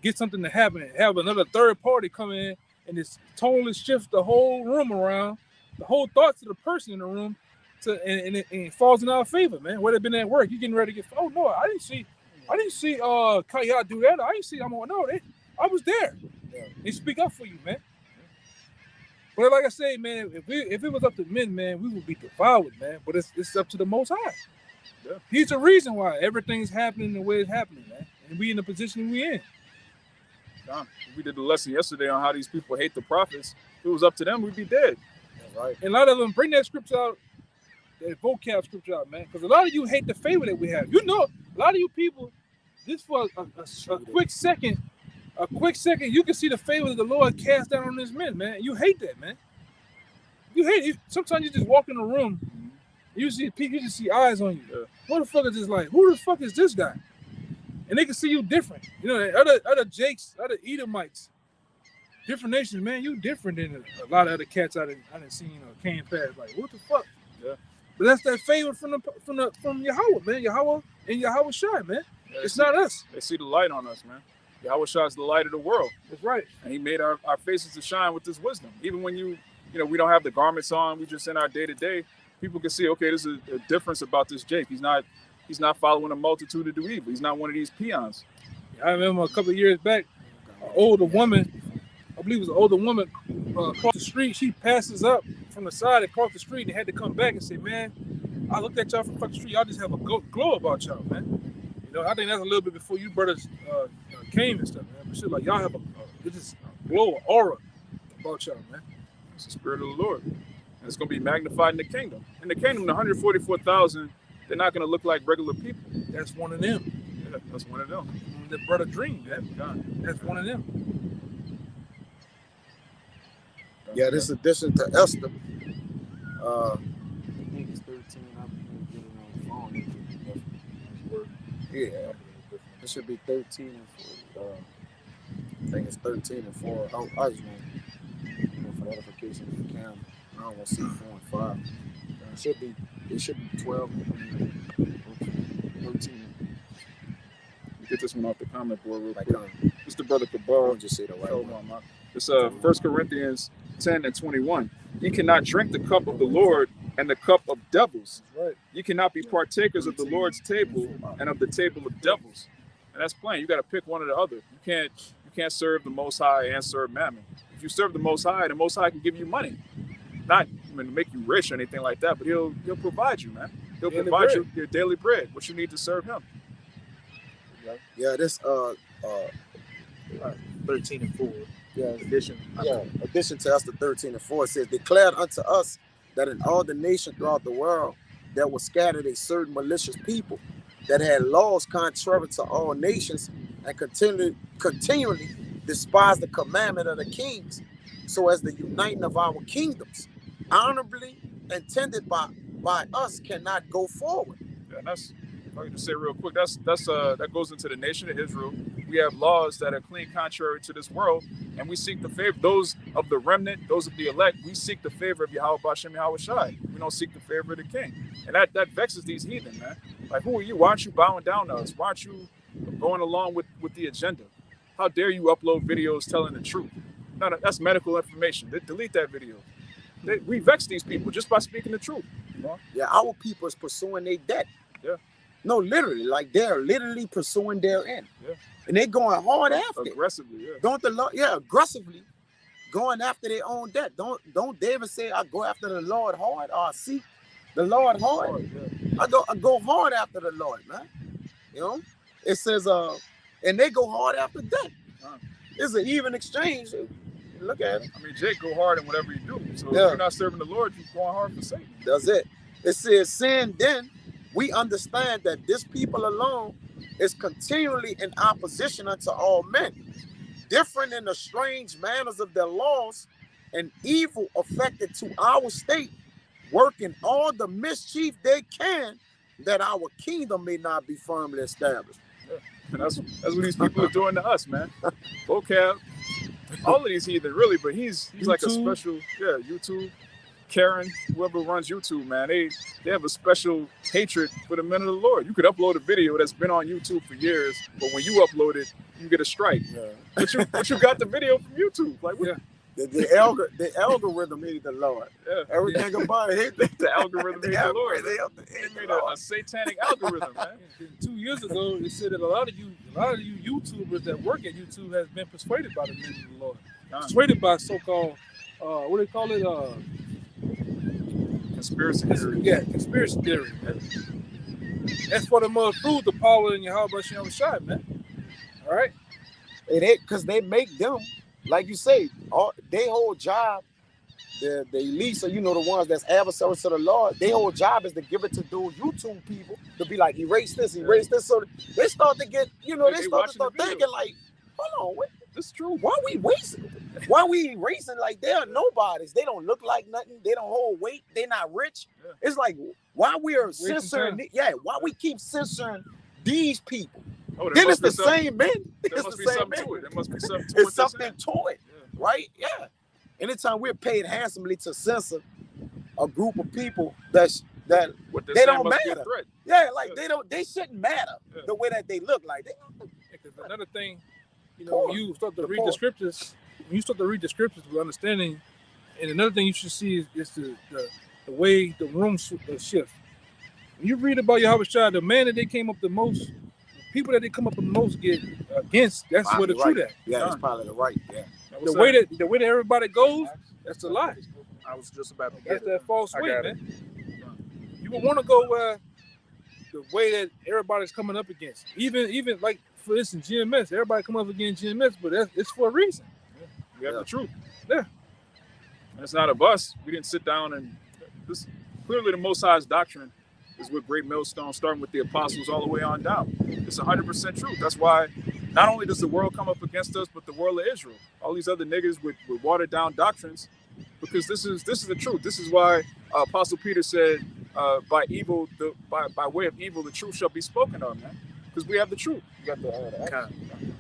E: get something to happen, have another third party come in and just totally shift the whole room around, the whole thoughts of the person in the room, and it falls in our favor, man. Whether it been at work, you getting ready to get. Oh no, I didn't see Kaya do that. I didn't see. I was there. They speak up for you, man. But like I say, man, if it was up to men, man, we would be devoured, man. But it's up to the Most High. Yeah. He's the reason why everything's happening the way it's happening, man. And we in the position we in.
A: We did the lesson yesterday on how these people hate the prophets. If it was up to them, we'd be dead.
D: That's right.
E: And a lot of them bring that scripture out, that vocab scripture out, man. Because a lot of you hate the favor that we have. A lot of you people, just for a quick second, you can see the favor that the Lord cast down on his men, man. You hate that, man. You hate it. Sometimes you just walk in the room, you just see eyes on you. Yeah. What the fuck is this like? Who the fuck is this guy? And they can see you different. Other Jakes, other Edomites, different nations, man. You different than a lot of other cats I didn't seen or came past. Like, what the fuck? Yeah. But that's that favor from Yahweh, man. Yahweh and Yahweh Shai, man. Yeah, it's not us.
A: They see the light on us, man. Yahweh Shai is the light of the world.
E: That's right.
A: And he made our faces to shine with this wisdom. Even when we don't have the garments on, we just in our day-to-day, people can see, okay, there's a difference about this Jake. He's not following a multitude to do evil. He's not one of these peons.
E: I remember a couple of years back, an older woman, I believe it was an older woman, across the street. She passes up from the side across the street and had to come back and say, man, I looked at y'all from across the street. Y'all just have a glow about y'all, man. I think that's a little bit before you brothers came and stuff, man. But shit, like, y'all have a glow, an aura about y'all, man.
A: It's the Spirit of the Lord. And it's going to be magnified in the kingdom. In the kingdom, the 144,000, they're not going to look like regular people.
E: That's one of them.
A: Yeah, that's one of them.
E: The brother dream, man. God. That's one of them.
D: Yeah, this addition to Esther.
F: I think it's 13. I'm getting on the phone.
D: Yeah, it should be 13 and 4. I think it's 13 and 4. I just want for edification if you can. I don't want to see 4 and 5. It should be 12 and 13.
A: Get this one off the comment board real quick. It's the brother
D: I
A: Kabal.
D: won't just say the right
A: Hold
D: one.
A: on, man. It's 1 Corinthians 10 and 21. You cannot drink the cup of the Lord and the cup of devils.
E: That's right.
A: You cannot be partakers of the Lord's table and of the table of devils. And that's plain. You got to pick one or the other. You can't serve the Most High and serve Mammon. If you serve the Most High can give you money. Not to make you rich or anything like that, but he'll provide you, man. He'll
E: Daily
A: provide
E: bread.
A: you your daily bread, what you need to serve him.
D: Yeah, this
B: 13 and 4.
D: yeah,
B: Edition.
D: addition to Esther 13 and 4 says, declared unto us that in all the nations throughout the world there was scattered a certain malicious people that had laws contrary to all nations and continually despised the commandment of the kings, so as the uniting of our kingdoms, honorably intended by us, cannot go forward.
A: Yeah, and that's, if I can just say real quick, that goes into the nation of Israel. We have laws that are clean contrary to this world, and we seek the favor, those of the remnant, those of the elect, we seek the favor of Yahweh Bashem Yahweh Shai. We don't seek the favor of the king. And that vexes these heathen, man. Like, who are you? Why aren't you bowing down to us? Why aren't you going along with the agenda? How dare you upload videos telling the truth? No, that's medical information. Delete that video. We vex these people just by speaking the truth. You know?
D: Yeah, our people is pursuing their debt.
A: Yeah.
D: No, literally, like they're literally pursuing their end.
A: Yeah.
D: And they're going hard after it.
A: Aggressively, yeah.
D: Don't the Lord, aggressively going after their own debt. Don't David say, I go after the Lord hard, or I seek the Lord hard.
A: Yeah.
D: I go hard after the Lord, man. You know? It says, and they go hard after debt. It's an even exchange. Look at it.
A: I mean, Jake go hard in whatever you do. So if
D: Yeah.
A: you're not serving the Lord, you're going hard for Satan.
D: That's it. It says, sin then, we understand that this people alone is continually in opposition unto all men, different in the strange manners of their laws, and evil affected to our state, working all the mischief they can, that our kingdom may not be firmly established.
A: Yeah. And that's what these people are doing to us, man. Vocab, all of these heathen, really, but he's like a
E: YouTube.
A: special, YouTube, Karen, whoever runs YouTube, man, they have a special hatred for the men of the Lord. You could upload a video that's been on YouTube for years, but when you upload it, you get a strike.
D: Yeah.
A: But you got the video from YouTube. Like, what?
D: The algorithm hated the Lord.
A: Yeah.
D: Everything about it hate
A: The algorithm hated the Lord.
D: They
A: They made a satanic algorithm, man.
E: 2 years ago, it said that a lot of you YouTubers that work at YouTube has been persuaded by the men of the Lord, persuaded by so-called what do they call it?
A: Conspiracy theory.
E: Yeah, conspiracy theory. That's for them to prove the power in Yahweh Bashem Shai, man. All right.
D: Because they make them, like you say, they whole job, the elites, or the ones that's adversaries to the Lord, their whole job is to give it to those YouTube people to be like, erase this. So they start to get, they start thinking like, hold on, what?
A: This is true.
D: Why we wasting? Why we erasing? Like, they are nobodies. They don't look like nothing. They don't hold weight. They're not rich.
A: Yeah.
D: It's like, why we are
E: Wasting
D: censoring?
E: time.
D: Why we keep censoring these people?
A: Oh,
D: Then it's the same men.
A: There
D: It's
A: must
D: the
A: be
D: same
A: something
D: men.
A: to it. There must be something to it.
D: It's something to it,
A: Yeah.
D: right? Yeah. Anytime we're paid handsomely to censor a group of people that
A: What they're
D: they
A: saying
D: don't
A: must be a
D: matter.
A: threat.
D: They shouldn't matter the way that they look like.
E: Because another thing,
D: Poor.
E: when you start to
D: The
E: read
D: poor.
E: the scriptures, with understanding, and another thing you should see is the way the room shift. When you read about Yahweh Shai, the man that they came up the most, the people that they come up the most get against, that's where the
D: Probably
E: truth at.
D: Yeah, that's probably the right. Yeah.
E: The way that everybody goes, that's a lie.
B: I was just about to
E: That's
B: get
E: that false
B: I
E: way,
B: got
E: man. You would want to go the way that everybody's coming up against. Even like, for instance, GMS. Everybody come up against GMS, but it's for a reason.
A: We have
D: Yeah.
A: the truth.
E: Yeah.
A: And it's not of us. We didn't sit down and this clearly the Most High's doctrine is with great millstone, starting with the apostles all the way on down. It's 100% true. That's why not only does the world come up against us, but the world of Israel. All these other niggas with watered down doctrines, because this is the truth. This is why Apostle Peter said, by way of evil, the truth shall be spoken of, man. Because we have the truth. You got the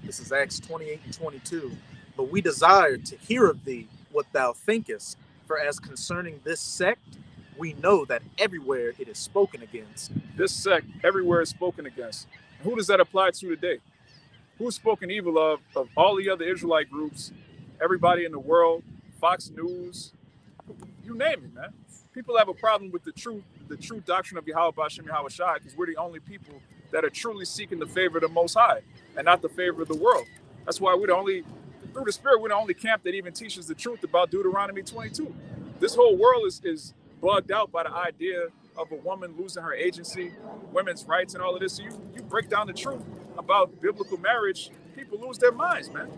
B: This is Acts 28 and 22. But we desire to hear of thee what thou thinkest, for as concerning this sect, we know that everywhere it is spoken against.
A: this sect everywhere is spoken against. And who does that apply to today? who's spoken evil of all the other Israelite groups, everybody in the world, Fox News, you name it, man. People have a problem with the true doctrine of Yahweh B'Shem Yahweh Shai, because we're the only people that are truly seeking the favor of the Most High and not the favor of the world. That's why we're the only, through the Spirit, we're the only camp that even teaches the truth about Deuteronomy 22. This whole world is bugged out by the idea of a woman losing her agency, women's rights, and all of this. So you break down the truth about biblical marriage, people lose their minds, man.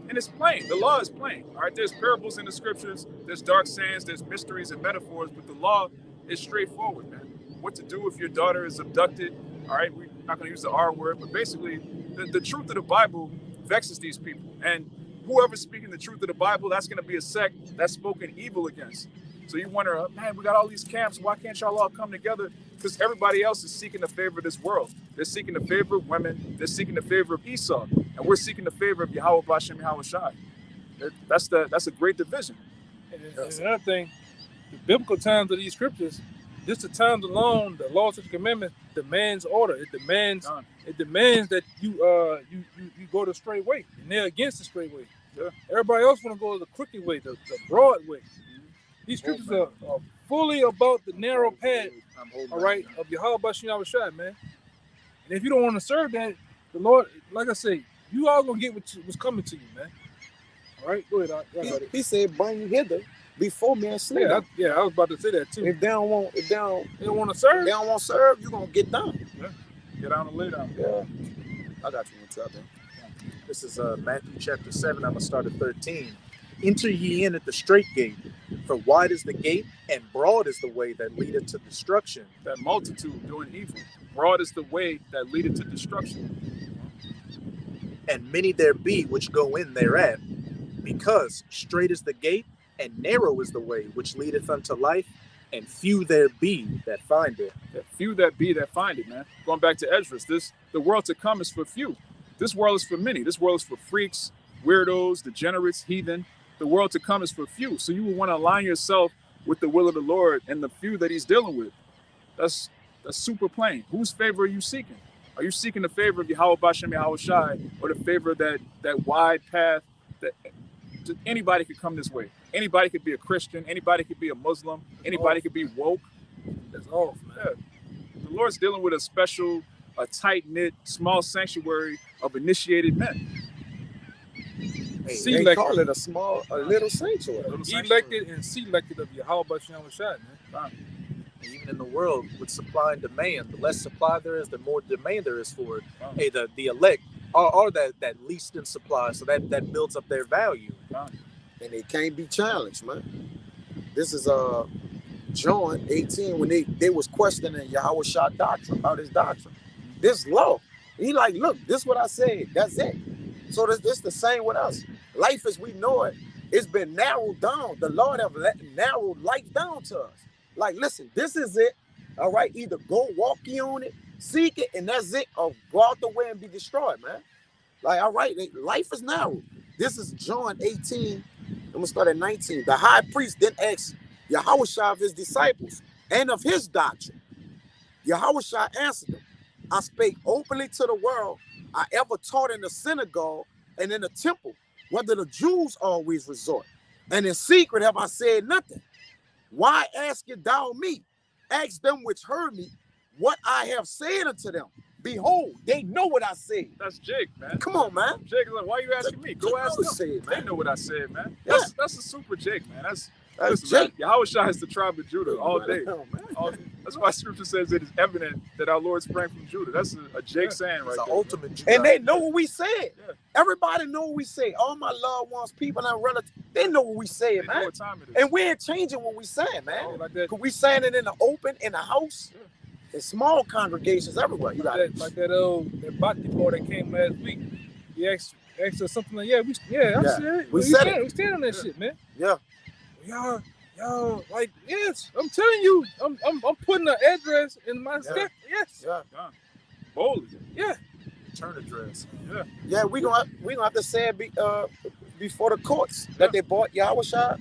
A: And it's plain. The law is plain. All right, there's parables in the scriptures, there's dark sayings, there's mysteries and metaphors, but the law is straightforward, man. What to do if your daughter is abducted. All right, we're not going to use the R word, but basically the truth of the Bible vexes these people. And whoever's speaking the truth of the Bible, that's going to be a sect that's spoken evil against. So you wonder, man, we got all these camps. Why can't y'all all come together? Because everybody else is seeking the favor of this world. They're seeking the favor of women. They're seeking the favor of Esau. And we're seeking the favor of Yahweh B'Shem Yahweh Shai. That's a great division.
E: And another thing, the biblical times of these scriptures, just the times alone, the laws and commandments demands order. It demands that you go the straight way, and they're against the straight way.
A: Yeah.
E: Everybody else want to go the crooked way, the broad way. These scriptures are fully about the narrow path, all right, of Yahweh B'Shem Yahweh Shai, man. And if you don't want to serve that, the Lord, like I say, you all gonna get what's coming to you, man. All right, go ahead.
D: He said, "Bring you hither before men slay."
E: I was about to say that too.
D: If they don't want to
E: serve,
D: you're gonna get down.
A: Yeah. Get down and lay down.
D: Yeah, I got you one tell them.
B: This is Matthew chapter 7. I'm going to start at 13. Enter ye in at the straight gate, for wide is the gate, and broad is the way that leadeth to destruction.
A: That multitude doing evil. Broad is the way that leadeth to destruction.
B: And many there be which go in thereat, because straight is the gate, and narrow is the way which leadeth unto life, and few there be that find it.
A: Yeah, few that be that find it, man. Going back to Esdras, the world to come is for few. This world is for many. This world is for freaks, weirdos, degenerates, heathen. The world to come is for few. So you will want to align yourself with the will of the Lord and the few that he's dealing with. That's super plain. Whose favor are you seeking? Are you seeking the favor of Yahweh B'Shem Yahweh Shai, or the favor of that wide path that anybody could come this way? Anybody could be a Christian. Anybody could be a Muslim. Anybody could be woke.
E: that's off, man.
A: Yeah. The Lord's dealing with a tight-knit, small sanctuary of initiated men.
D: Hey, they call it a little sanctuary.
E: Elected and selected of Yahweh B'Shem Yahweh Shai, man.
B: And even in the world with supply and demand, the less supply there is, the more demand there is for it. Hey, the elect are that least in supply, so that builds up their value.
D: And they can't be challenged, man. This is John 18 when they was questioning Yahweh Shai doctrine about his doctrine. This law. He like, look, this is what I said. That's it. So this the same with us. Life as we know it, it's been narrowed down. The Lord have narrowed life down to us. Like, listen, this is it. All right, either go walk ye on it, seek it, and that's it, or go out the way and be destroyed, man. Like, all right, life is narrow. This is John 18. I'm gonna start at 19. The high priest then asked Yahweh Shai of his disciples and of his doctrine. Yahweh Shai answered them, I spake openly to the world. I ever taught in the synagogue and in the temple, whether the Jews always resort. And in secret have I said nothing. Why askest thou me? Ask them which heard me what I have said unto them. Behold, they know what I said.
A: That's Jake, man.
D: Come on, man.
A: Jake is like, why are you asking me? Go ask them.
D: Said,
A: they know what I said, man.
D: Yeah.
A: That's a super Jake, man. That's
D: Jake.
A: Yahweh Shai is the tribe of Judah all day.
D: Oh,
A: That's why Scripture says it is evident that our Lord sprang from Judah. That's a Jake saying right there.
B: Ultimate Judah.
D: And they know what we said.
A: Yeah.
D: Everybody know what we say. All my loved ones, people and relatives, they know what we say,
A: They
D: man.
A: know what time it is.
D: And we ain't changing what we saying, man.
E: Oh, like that.
D: Cause we saying it in the open, in the house, in small congregations everywhere. You got
E: Like that Bhakti boy that came last week. He asked us something like, I said it.
D: We said it.
E: We stand on that shit, man.
D: Yeah.
E: Y'all, like, yes, I'm telling you, I'm putting an address in my step. Yes.
D: Yeah.
A: Boldly.
E: Yeah.
B: Return address.
D: Yeah, we gonna have to say it before the courts that they bought Yahweh Shai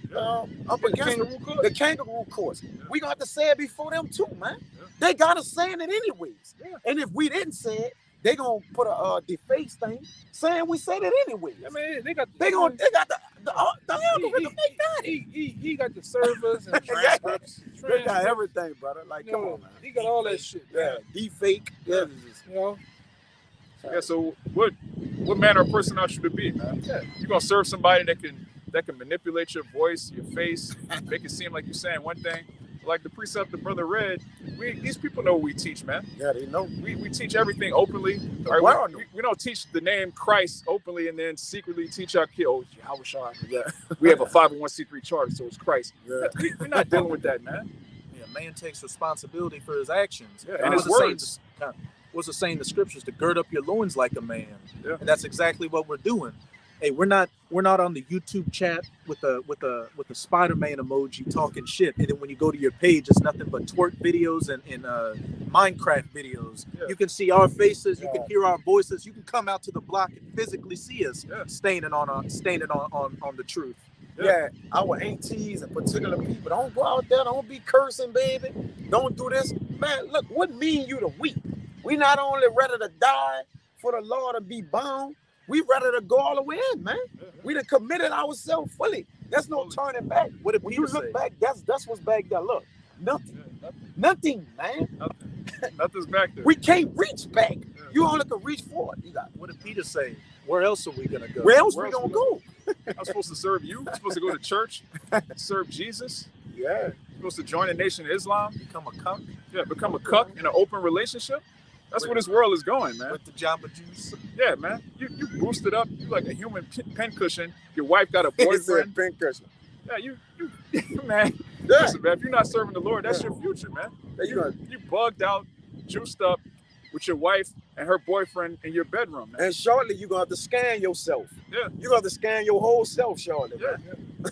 D: up against the kangaroo courts. We gonna have to say it before them too, man.
A: Yeah.
D: They got us saying it anyways.
E: Yeah.
D: And if we didn't say it, they gonna put a deface thing saying we said it anyway.
E: I mean, they got
D: They got the algorithm make that.
E: He got the servers and
D: Yeah.
E: transcripts.
D: They got everything, brother. Like,
E: You
D: come
E: know,
D: on, man.
E: he got all that shit.
D: Yeah,
E: Man.
D: deepfake. Yeah,
E: You know,
A: Yeah, so what manner of person ought you to be, man?
E: Yeah.
A: You're gonna serve somebody that can manipulate your voice, your face, make it seem like you're saying one thing. Like the precept the brother read, these people know what we teach, man.
D: yeah, they know.
A: We teach everything openly. Right?
D: world
A: We don't teach the name Christ openly and then secretly teach our kids, oh, Yahweh Shai.
D: Yeah,
A: We have a 501c3 charter, so it's Christ.
D: yeah.
A: We're not dealing with that, man.
B: Yeah, man takes responsibility for his actions.
A: Yeah, and his
B: What's the
A: words.
B: what's the saying in the scriptures? To gird up your loins like a man.
A: Yeah.
B: And that's exactly what we're doing. Hey, we're not on the YouTube chat with the Spider-Man emoji talking shit, and then when you go to your page, it's nothing but twerk videos and Minecraft videos.
A: Yeah.
B: You can see our faces, you
D: Yeah.
B: can hear our voices, you can come out to the block and physically see us
A: Yeah.
B: staining on the truth.
D: Yeah, our aunties and particular people, don't go out there, don't be cursing, baby. Don't do this. Man, look, what mean you to weep? We not only ready to die for the Lord to be bound, we ready to go all the way in, man. We done committed ourselves fully. There's no turning back.
B: What did
D: When
B: Peter
D: you look
B: say?
D: back, that's what's back there. Look, nothing.
A: Yeah,
D: Nothing, man.
A: nothing's back there.
D: We can't reach back. You only can reach forward. You got
B: What did Peter say? Where else are we gonna go?
D: where else
A: Where
D: we
A: else
D: gonna
A: we
D: go?
A: I'm supposed to serve you. I'm supposed to go to church, serve Jesus.
D: Yeah.
A: You're supposed to join the Nation of Islam.
B: Become a cuck
A: Yeah, become a cuck in an open relationship. That's where this world is going, man.
B: with the Jamba Juice.
A: Yeah, man. You boosted up. You like a human pincushion. Your wife got a
D: He
A: boyfriend.
D: said pincushion.
A: Yeah, you man.
D: Yeah.
A: Listen, man. If you're not serving the Lord, that's your future, man.
D: There you go.
A: You bugged out, juiced up with your wife and her boyfriend in your bedroom, man.
D: And shortly, you're going to have to scan yourself.
A: Yeah.
D: You're going to have to scan your whole self shortly.
A: Yeah,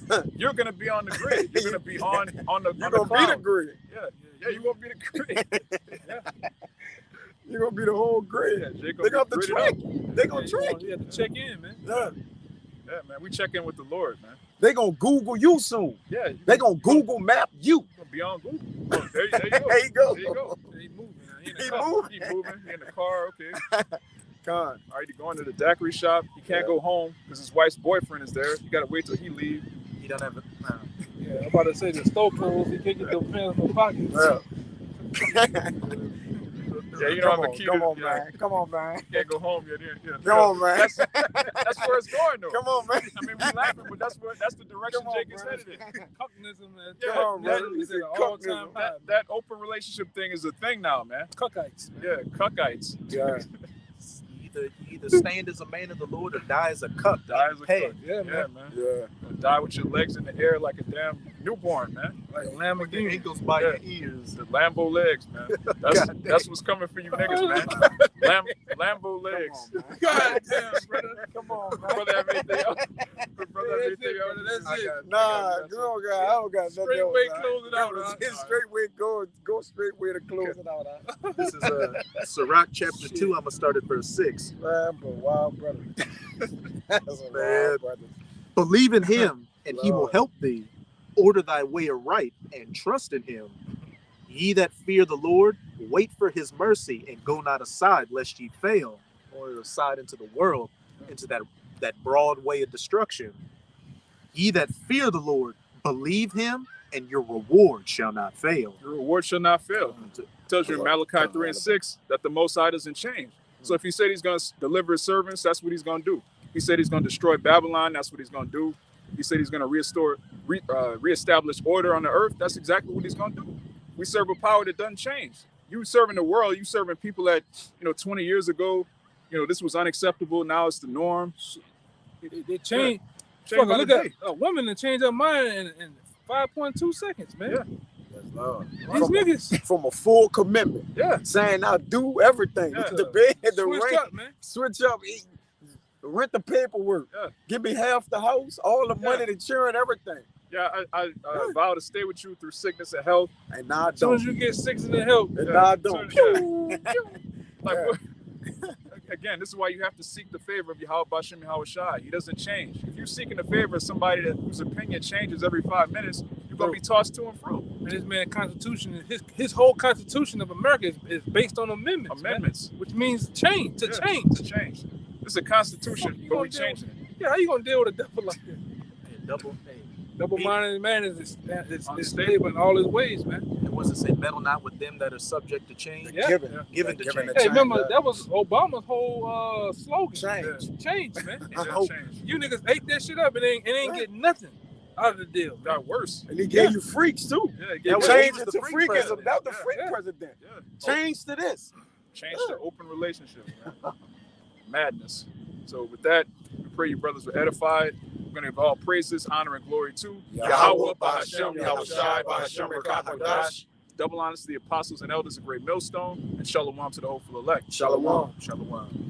D: man.
A: You're gonna be on the grid. You're gonna be on the
D: You're
A: on the
D: going to be the
A: cloud.
D: grid.
A: Yeah, you're gonna be the grid.
D: You're going to be the whole grid.
A: Yeah, Jacob,
D: They're going to have to
A: grid it
D: track
A: up.
D: you. They're going to track
E: you have to check in, man.
D: you. Yeah.
A: Yeah, man. We check in with the Lord, man.
D: They're going to Google you soon.
A: Yeah,
D: They're going to Google map you.
A: You're gonna be on Google. Oh, there you go.
D: There you go.
A: There you go.
E: He moving. He in
D: He
E: the car.
D: moving.
A: He moving. He in the car. Okay.
D: Con.
A: All right, he going to the daiquiri shop. He can't go home because his wife's boyfriend is there. You gotta wait till he leave.
B: He don't have it.
E: Yeah, I'm about to say the store closed. He can't get the pants in the pockets.
D: Yeah.
A: Yeah, you don't have a key
D: Come
A: to.
D: on,
A: Yeah,
D: man. Come on, man.
A: can't go home yet. Yeah.
D: Come on, man.
A: That's where it's going though.
D: Come on, man.
A: I mean, we laughing, but that's the direction
D: Come on,
A: Jake is
D: bro.
A: headed in.
E: Cucknism, man.
A: Yeah,
D: Come on,
A: that-
D: brother.
E: Is
D: It's
E: an
D: a
E: all-time
D: cucknism.
E: high.
A: That open relationship thing is a thing now, man.
E: Cuckites, man.
A: Yeah, cuckites.
D: Yeah.
B: You either stand as a man of the Lord or die as a cuck.
A: Die as a
B: Hey,
A: cuck.
E: Yeah,
A: Yeah,
E: man.
A: man.
D: Yeah.
A: Die with your legs in the air like a damn newborn, man.
E: Like
B: With the
E: Lamborghini.
B: ankles by
A: Yeah.
B: your ears.
A: The Lambo legs, man. That's what's coming for you niggas, man. Lambo legs.
D: Come on, man.
E: God damn, brother.
D: Come on, man.
A: Brother, have anything else? Brother, have
E: That's
A: anything
E: it,
A: else?
E: brother. That's
A: I
E: it.
A: got-
D: Nah,
A: I got-
D: I don't got nothing
E: Straight
D: else,
E: way
D: man.
E: close it out, huh?
D: It's straight way go straight way to close it out. Huh?
B: This is Sirach chapter 2. I'm gonna start at verse 6.
D: Man, but wild brother. That's a
B: Man.
D: wild brother.
B: Believe in him, and he will
D: Lord.
B: help thee. Order thy way aright, and trust in him. Ye that fear the Lord, wait for his mercy, and go not aside, lest ye fail. Or aside into the world, into that broad way of destruction. Ye that fear the Lord, believe him, and your reward shall not fail.
A: Your reward shall not fail. It tells you in Malachi 3 and 6 that the Most High doesn't change. So if he said he's going to deliver his servants, that's what he's going to do. He said he's going to destroy Babylon. That's what he's going to do. He said he's going to reestablish order on the earth. That's exactly what he's going to do. We serve a power that doesn't change. You serving the world. You serving people that 20 years ago, this was unacceptable. Now it's the norm.
E: They change.
A: Change by
E: Fucking
A: the
E: look
A: day.
E: at a woman and change her mind in 5.2 seconds, man.
A: Yeah.
D: Yes, Lord.
E: These
D: From,
E: niggas
D: from a full commitment,
A: Yeah.
D: saying I'll do everything.
A: Yeah.
D: The bed, the
E: switched
D: rent,
E: up, man.
D: switch up, eat, rent the paperwork,
A: Yeah.
D: give me half the house, all the money,
A: Yeah.
D: the insurance, everything.
A: Yeah, I vow to stay with you through sickness and health.
D: And now I
E: As soon
D: don't.
E: as you get sick in the help,
D: And
A: Yeah.
D: now I don't.
A: Yeah. Like,
D: Yeah.
A: what- again, this is why you have to seek the favor of Yahweh Bashem Yahweh Shai. He doesn't change. If you're seeking the favor of somebody whose opinion changes every 5 minutes, you're going to be tossed to and fro.
E: And this man Constitution, his whole Constitution of America is based on amendments.
A: Amendments.
E: Man, which means change. To
A: To
E: change.
A: change. This is a constitution,
E: You
A: but
E: gonna
A: we
E: deal
A: changing it.
E: Yeah, how you gonna deal with a devil like that? Double-minded man is stable in all his ways, man.
B: It wasn't say meddle not with them that are subject to change.
E: Yeah.
D: Given
B: Given to
D: Given
B: change.
D: the
E: Hey,
D: change,
E: remember that was Obama's whole slogan.
D: Change.
E: Change, man.
A: Yeah,
D: hope.
A: change.
E: You niggas ate that shit up and ain't getting nothing out of the deal. Man.
A: Got worse.
D: And he gave you freaks too.
A: Yeah, it
B: That was-
A: gave
D: Change
B: he
D: it
B: was
D: to
B: the freak
D: freakism.
B: president.
D: That was the
A: Yeah,
D: freak
E: yeah.
D: president.
A: yeah.
D: Change to this.
A: Change to open relationships, man. Madness. So with that, we pray you brothers were edified. We're going to give all praises, honor, and glory to
D: Yahweh, Bahashem, Yahushai, Bahashem, Rakatash.
A: double honors to the apostles and elders of Great Millstone, and shalom to the hopeful elect.
D: Shalom.
A: Shalom.